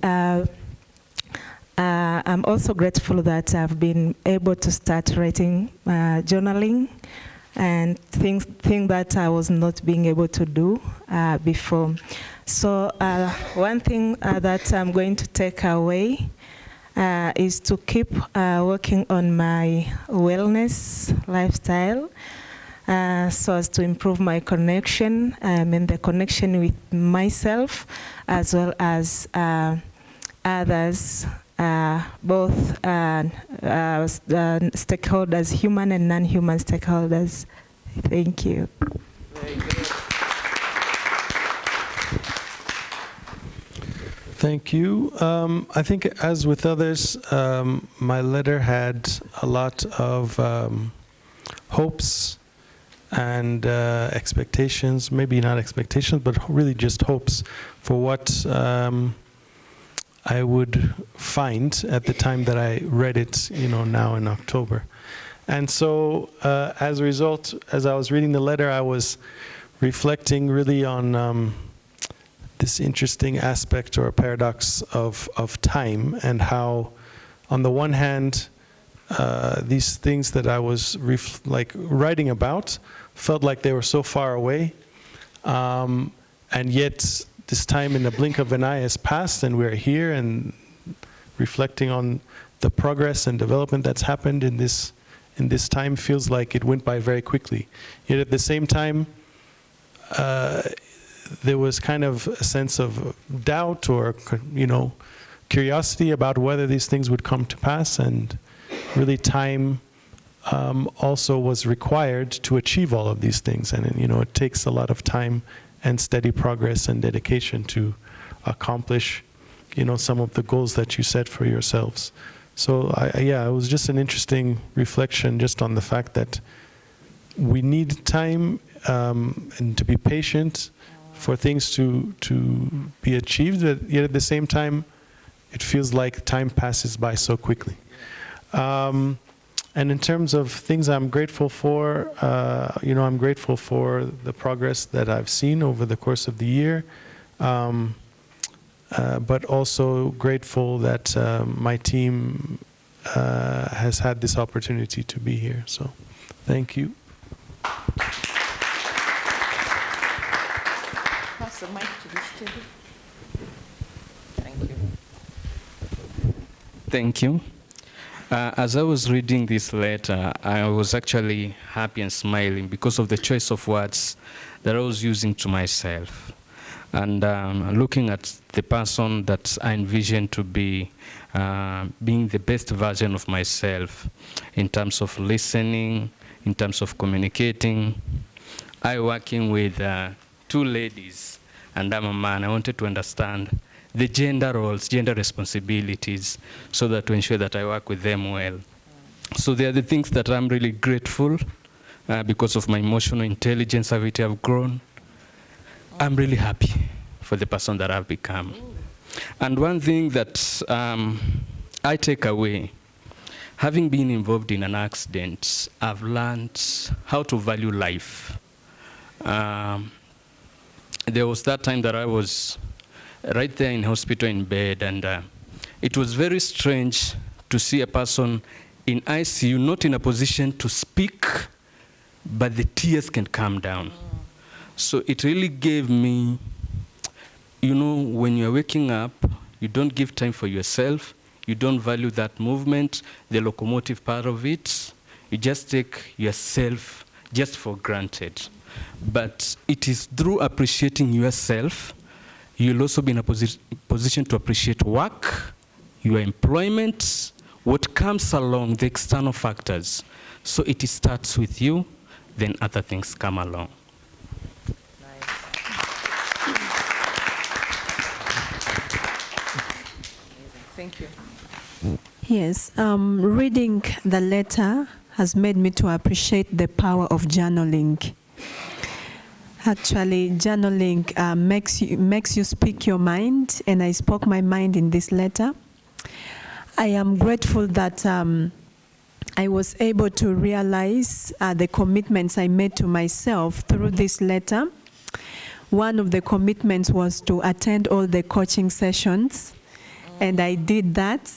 I'm also grateful that I've been able to start writing, journaling, and things that I was not being able to do before. So one thing that I'm going to take away is to keep working on my wellness lifestyle, so as to improve my connection, and the connection with myself as well as others, both stakeholders, human and non-human stakeholders. Thank you. Very good. Thank you. I think, as with others, my letter had a lot of hopes and expectations, maybe not expectations, but really just hopes for what I would find at the time that I read it, now in October. And so as a result, as I was reading the letter, I was reflecting really on this interesting aspect or paradox of time, and how, on the one hand, these things that I was writing about felt like they were so far away, and yet this time in the blink of an eye has passed, and we're here and reflecting on the progress and development that's happened in this time. Feels like it went by very quickly. Yet at the same time, there was kind of a sense of doubt or curiosity about whether these things would come to pass, and really time also was required to achieve all of these things. And it takes a lot of time and steady progress and dedication to accomplish, some of the goals that you set for yourselves. So it was just an interesting reflection just on the fact that we need time and to be patient for things to be achieved, but yet at the same time, it feels like time passes by so quickly. And in terms of things I'm grateful for, I'm grateful for the progress that I've seen over the course of the year, but also grateful that my team has had this opportunity to be here. So, thank you. Pass the mic to this table. Thank you. Thank you. As I was reading this letter, I was actually happy and smiling because of the choice of words that I was using to myself. And looking at the person that I envisioned to be being the best version of myself in terms of listening, in terms of communicating. I working with 2 ladies, and I'm a man. I wanted to understand the gender roles, gender responsibilities, so that to ensure that I work with them well. So they are the things that I'm really grateful because of my emotional intelligence, how it have grown. I'm really happy for the person that I've become. And one thing that I take away, having been involved in an accident, I've learned how to value life. there was that time that I was right there in hospital in bed, and it was very strange to see a person in ICU not in a position to speak, but the tears can come down. So it really gave me, you know, when you're waking up, you don't give time for yourself, you don't value that movement, the locomotive part of it, you just take yourself just for granted. But it is through appreciating yourself, you'll also be in a position to appreciate work, your employment, what comes along, the external factors. So it starts with you, then other things come along. Thank you. Yes, reading the letter has made me to appreciate the power of journaling. Actually, journaling makes you speak your mind, and I spoke my mind in this letter. I am grateful that I was able to realize the commitments I made to myself through this letter. One of the commitments was to attend all the coaching sessions, and I did that.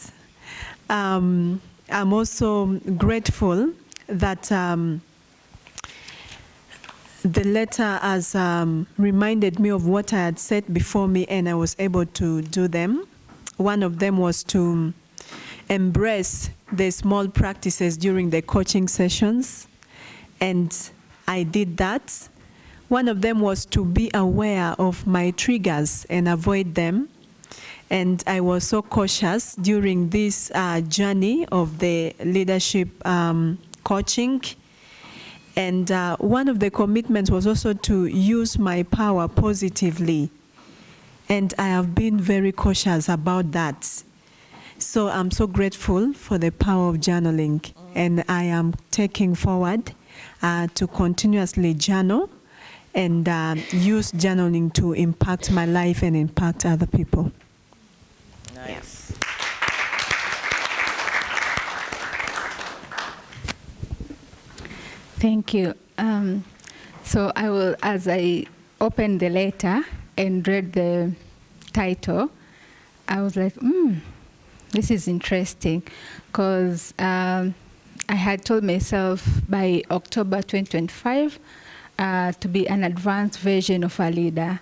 I'm also grateful that the letter has reminded me of what I had set before me, and I was able to do them. One of them was to embrace the small practices during the coaching sessions, and I did that. One of them was to be aware of my triggers and avoid them. And I was so cautious during this journey of the leadership coaching. And one of the commitments was also to use my power positively. And I have been very cautious about that. So I'm so grateful for the power of journaling. And I am taking forward to continuously journal and use journaling to impact my life and impact other people. Nice. Thank you. So I will, as I opened the letter and read the title, I was like, this is interesting, because I had told myself by October 2025 to be an advanced version of a leader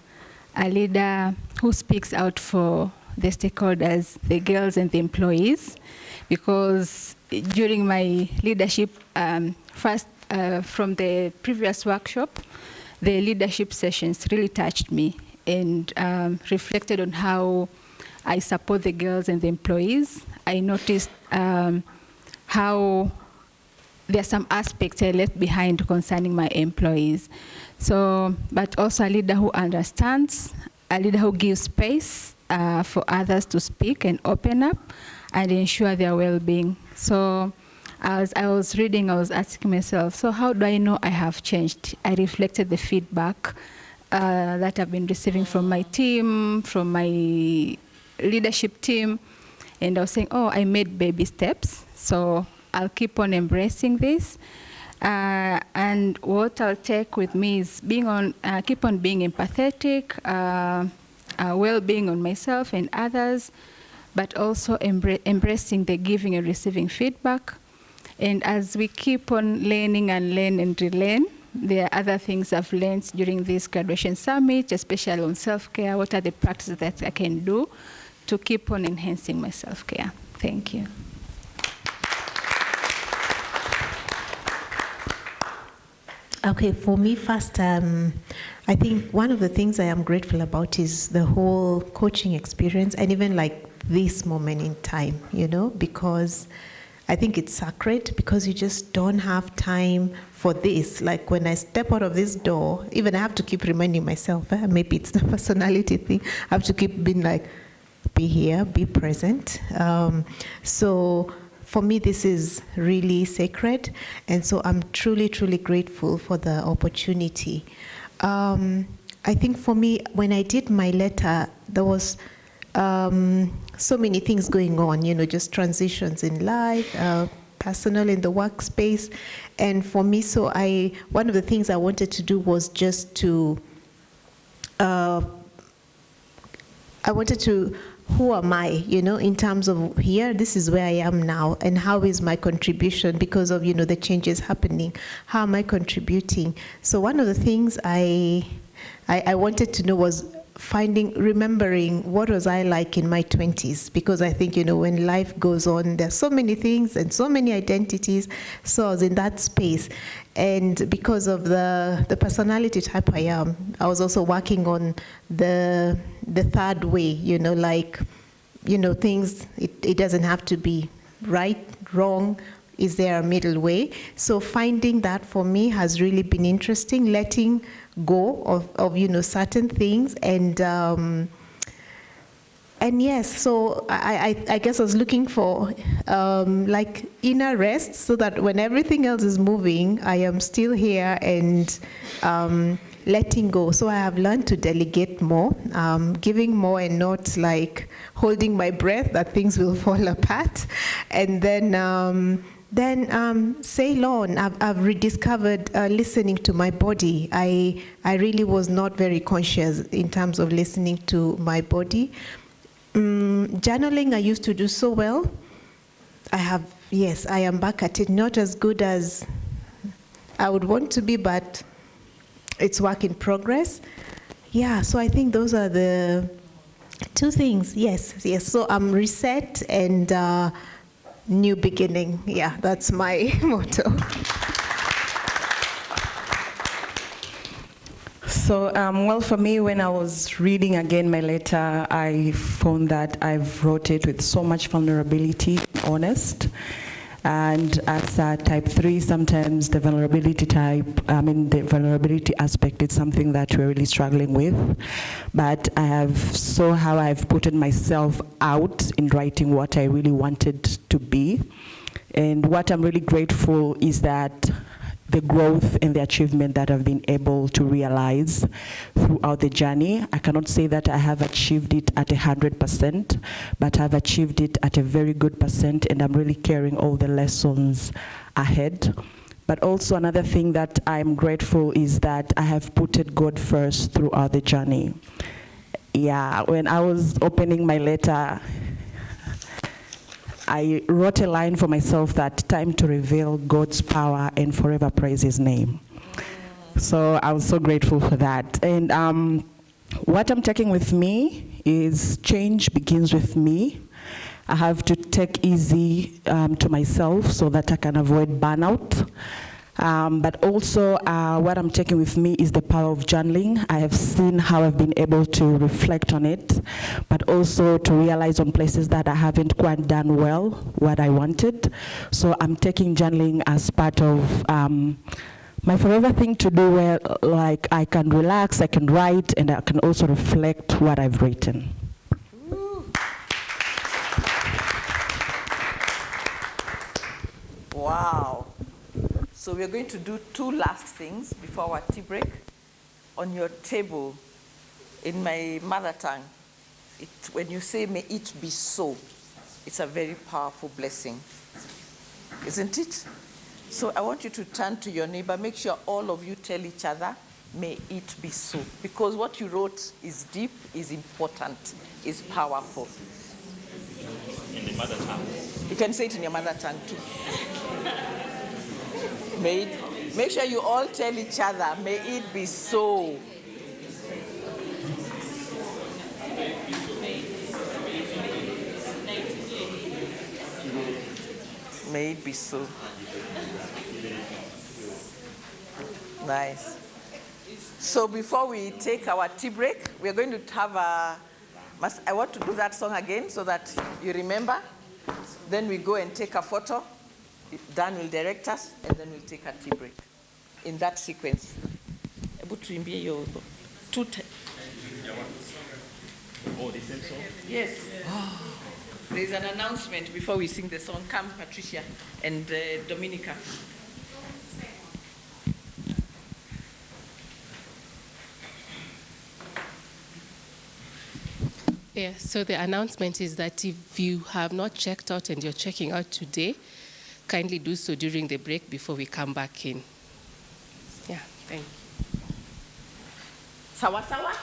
who speaks out for the stakeholders, the girls and the employees, because during my leadership, first from the previous workshop, the leadership sessions really touched me and reflected on how I support the girls and the employees. I noticed how there are some aspects I left behind concerning my employees. So, but also a leader who understands, a leader who gives space for others to speak and open up and ensure their well-being. So as I was reading, I was asking myself, so how do I know I have changed? I reflected the feedback that I've been receiving from my team, from my leadership team, and I was saying, oh, I made baby steps, so I'll keep on embracing this. And what I'll take with me is keep on being empathetic, well-being on myself and others, but also embracing the giving and receiving feedback. And as we keep on learning and learn and relearn, there are other things I've learned during this graduation summit, especially on self-care. What are the practices that I can do to keep on enhancing my self-care? Thank you. Okay, for me first, I think one of the things I am grateful about is the whole coaching experience, and even like this moment in time, you know, because I think it's sacred, because you just don't have time for this. Like when I step out of this door, even I have to keep reminding myself, maybe it's the personality thing, I have to keep being like, be here, be present. So for me, this is really sacred, and so I'm truly, truly grateful for the opportunity. I think for me, when I did my letter, there was so many things going on, you know, just transitions in life, personal in the workspace, and for me, so one of the things I wanted to do was just to I wanted to, who am I, in terms of here, this is where I am now, and how is my contribution because of, the changes happening? How am I contributing? So one of the things I wanted to know was remembering what was I like in my 20s, because I think, when life goes on, there's so many things and so many identities. So I was in that space. And because of the personality type I am, I was also working on the third way, things, it doesn't have to be right, wrong. Is there a middle way? So finding that for me has really been interesting, letting go of certain things. And yes, so I guess I was looking for like inner rest, so that when everything else is moving, I am still here and letting go. So I have learned to delegate more, giving more, and not like holding my breath that things will fall apart. And then Ceylon, I've rediscovered listening to my body. I really was not very conscious in terms of listening to my body. Journaling I used to do so well. I am back at it. Not as good as I would want to be, but it's work in progress. Yeah, so I think those are the two things. Yes. So I'm reset and new beginning. Yeah, that's my motto. So, well, for me, when I was reading again my letter, I found that I've wrote it with so much vulnerability, honest. And as a type 3, sometimes the vulnerability aspect is something that we're really struggling with. But I saw how I've put myself out in writing what I really wanted to be. And what I'm really grateful is that the growth and the achievement that I've been able to realize throughout the journey. I cannot say that I have achieved it at 100%, but I've achieved it at a very good percent, and I'm really carrying all the lessons ahead. But also another thing that I'm grateful is that I have put God first throughout the journey. Yeah, when I was opening my letter, I wrote a line for myself that time to reveal God's power and forever praise his name. So I was so grateful for that. And what I'm taking with me is change begins with me. I have to take easy to myself so that I can avoid burnout. But also what I'm taking with me is the power of journaling. I have seen how I've been able to reflect on it, but also to realize on places that I haven't quite done well what I wanted. So I'm taking journaling as part of my forever thing to do, where like I can relax, I can write, and I can also reflect what I've written. Wow. So we're going to do two last things before our tea break. On your table, in my mother tongue, when you say, may it be so, it's a very powerful blessing, isn't it? So I want you to turn to your neighbor, make sure all of you tell each other, may it be so. Because what you wrote is deep, is important, is powerful. In the mother tongue. You can say it in your mother tongue too. Make sure you all tell each other, may it be so. May it be so. Nice. So before we take our tea break, we're going to have I want to do that song again so that you remember. Then we go and take a photo. Dan will direct us, and then we'll take a tea break. In that sequence. Able to imbie your two. Oh, the same song? Yes. Oh. There's an announcement before we sing the song. Come, Patricia and Dominica. Yeah, so the announcement is that if you have not checked out and you're checking out today, kindly do so during the break before we come back in. Yeah, thank you. Sawa sawa?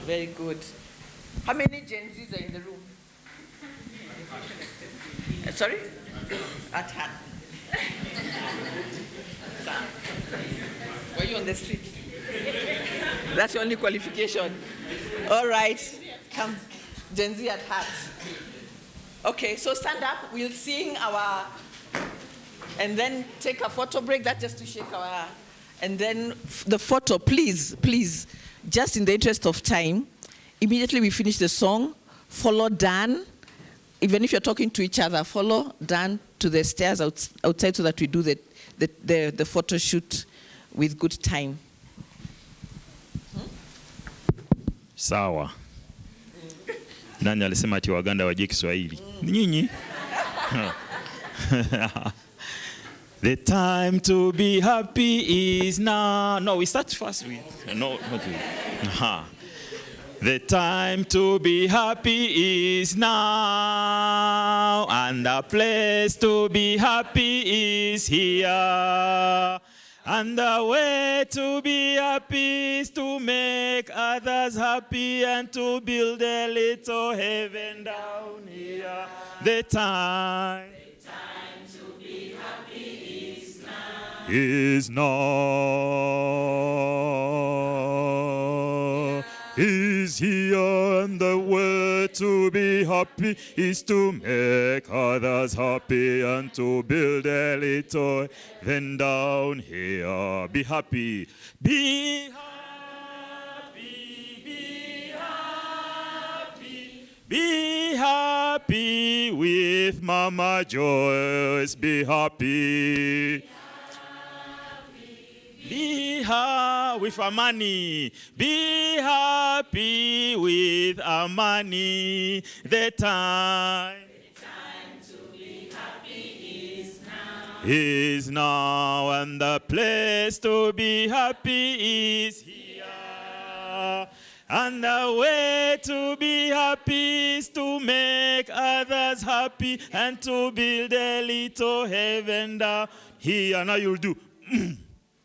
Very good. How many Gen Zs are in the room? Sorry? At hand. Sam, were you on the street? That's your only qualification. All right, come, Gen Z at heart. Okay, so stand up. We'll sing our, and then take a photo break. That's just to shake our, and then the photo, please, just in the interest of time, immediately we finish the song, follow Dan. Even if you're talking to each other, follow Dan to the stairs outside so that we do the photo shoot with good time. Sawa. Nani alisema ati Waganda wajue Kiswahili? Nyinyi. The time to be happy is now. No, we start first with. No, not with. The time to be happy is now, and the place to be happy is here. And the way to be happy is to make others happy and to build a little heaven down here. The time to be happy is now. Is here, and the way to be happy is to make others happy and to build a little heaven down here. Be happy. Be happy. Be happy. Be happy with Mama Joyce. Be happy. Be happy with Amani. Be happy with Amani. The time to be happy is now, and the place to be happy is here. And the way to be happy is to make others happy and to build a little heaven down here. Now you'll do.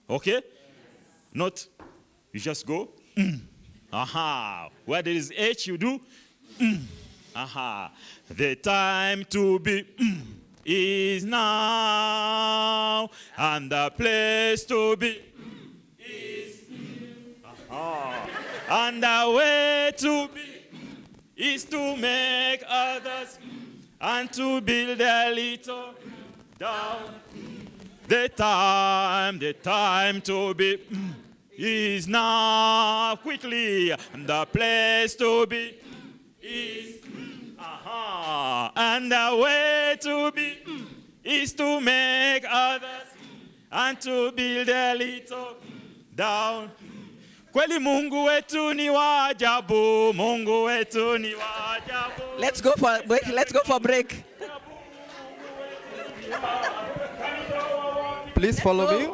Okay? Not, you just go. Aha. Where there is H, you do. Aha. The time to be is now, and the place to be is. Aha. And the way to be is to make others and to build a little down. The time to be is now. Quickly, and the place to be is. And the way to be is to make others and to build a little down. Kweli Mungu wetu ni wa ajabu, Mungu wetu ni wa ajabu. Let's go for break. Let's go for break. Please follow me.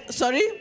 Sorry.